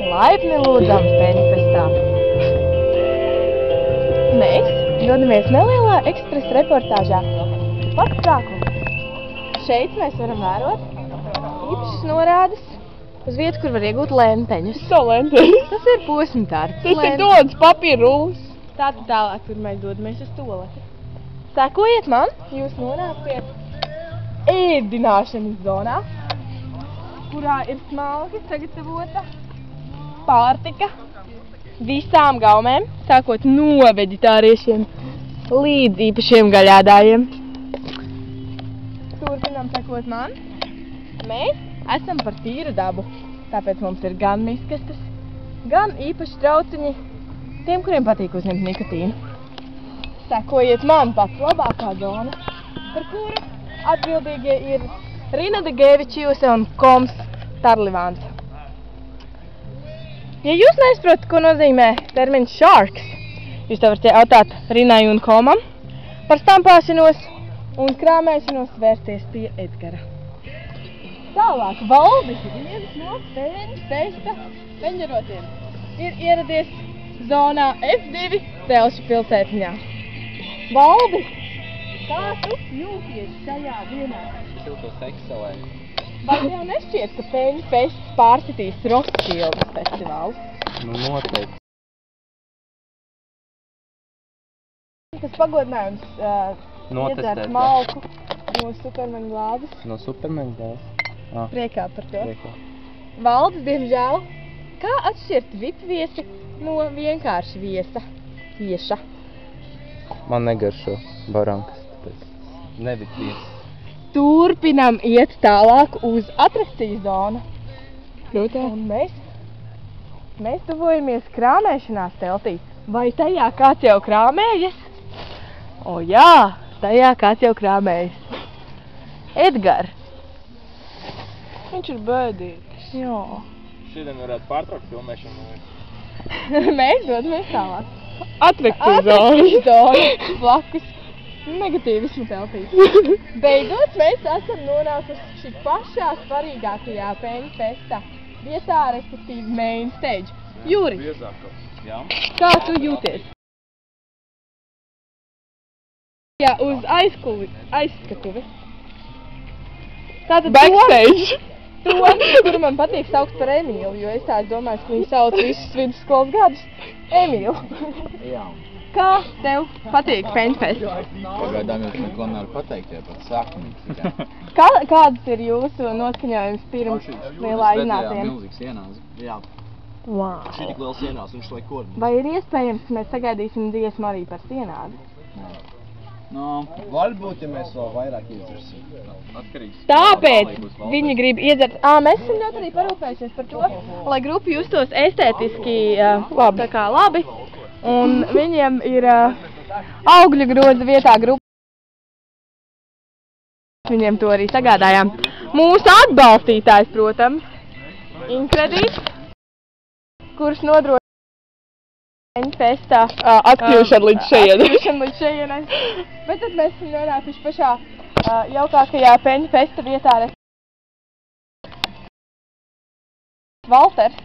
Laipni lūdzam Peņfestā. Mēs dodamies nelielā ekspresa reportāžā pat sākumā. Šeit mēs varam vērot īpašas norādes uz vietu, kur var iegūt lenteņus. Lenteņus? Tas ir posmtārts. Tas ir dodas papīra rullis. Tātad tālāk, kur mēs dodamies uz toleti. Sekojiet man, jūs nonāksiet ēdināšanas zonā, kurā ir smalki sagatavota pārtika visām gaumēm, sākot no veģetāriešiem līdz īpašiem gaļādājiem. Turpinām sekot man. Mēs esam par tīru dabu, tāpēc mums ir gan miskastes, gan īpaši trauciņi tiem, kuriem patīk uzņemt nikotīnu. Sekojiet man pats labākā zona, par kuru atbildīgie ir Rina Degevičiuse un Koms Tarlivants. Ja jūs nesaprotat, ko nozīmē termins sharks, jūs to varat jautāt Rinai un Komam par stampāšanos un krāmēšanos vērsties pie Edgara. Tālāk, Valdis, viens no Peņfesta peņģerotiem, ir ieradies zonā F2 Telšu pilsētiņā. Valdis, kā tu jūties šajā dienā? Jūtos ekselēt. Vai tev nešķiet, ka Peņfests pārsitīs Roskildes festivālu? Nu, noteikti. Tas pagodinājums iedzert malku no Supermaņa glāzes. No Supermaņa glāzes? Priekā par to. Priekā. Valdis, diemžēl, kā atšķirt VIP viesi no vienkārši vieša? Man negaršo barankas, tāpēc nevip viesi. Turpinam iet tālāk uz atrakciju zonu. Un mēs tuvojamies krāmēšanās teltī. Vai tajā kāds jau krāmējas? O jā, tajā kāds jau krāmējas. Edgar. Viņš ir bēdīgs. Jā. Šodien varētu pārtraukt filmēšanu. Mēs dodamies tālāk. Atrakciju zonu. Blakus. Negatīvismu teltīs. Beidzot, mēs esam nonākuši pašā svarīgākajā Peņfesta vietā, respektīvi main stage. Juri, kā tu jūties? Jā, uz aizskatuvi. Tātad Backstage. kuru man patīk saukt par Emīlu, jo es tā domāju, ka viņi sauc visus vidusskolas gadus. Emīlu. Jā. Kā tev patīk Peņfests? Pagaidām jūs neko nevar pateikt, ja pat sākumīgs. Kāds ir jūsu noskaņojums pirms lielā iznāciena? Milzīgs ienāks. Jā. Wow. Šī tik liels ienās, viņš lai korni. Vai ir iespējams, ka mēs sagaidīsim dziesmu arī par sienādi? No, varbūt, ja mēs vēl vairāk iedzersim. Atkarīgs. Tāpēc viņi grib iedzert. Mēs esam ļoti arī parūpējušies par to, lai grupa justos estētiski labi. Un viņiem ir augļu groza vietā grupa. Viņiem to arī sagādājām. Mūsu atbalstītājs, protams, Inkredīts, kurš nodrošina Peņfestā Atkļūšanu līdz šejienai. Bet tad mēs esam nonākuši pašā jaukākajā Peņfesta vietā. Valters.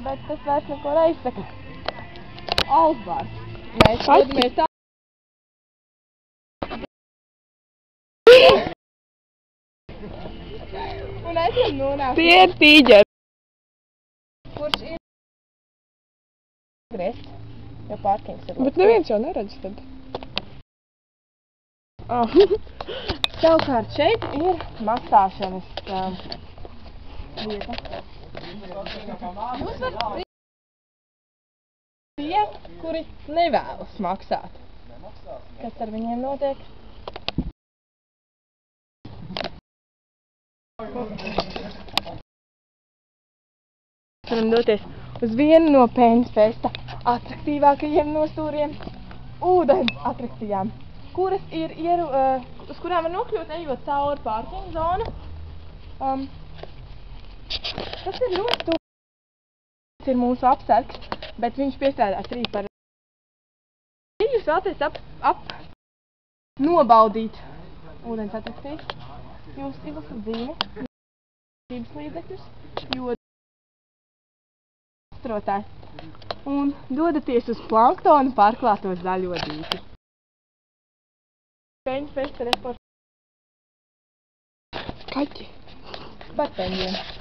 Bet tas vairs neko neizsaka. Alsbārs. Mēs dodamies tā. Un esam nonākuši. Tie ir tīģeri. Kurš ir griezt, jo pārkings ir. Bet neviens jau neredz tad. Savukārt šeit ir maksāšanas vieta. Jūs varat tie, kuri nevēlas maksāt. Kas ar viņiem notiek? Varam doties uz vienu no Peņfesta atraktīvākajiem nostūriem - ūdens atrakcijām, kuras ir uz kurām var nokļūt ejot cauri pārkinga zonu. Tas ir ļoti tuvu. Tas ir mūsu apsargs, bet viņš piestrādās arī par. Ja jūs vēlaties nobaudīt ūdens atrakcijas. Jūs izlasat zīmi, līdzekļus, jūras strotāji un dodaties uz planktonu pārklāto zaļo dīķi. Peņu festa reports Kaķi. par peņģiem.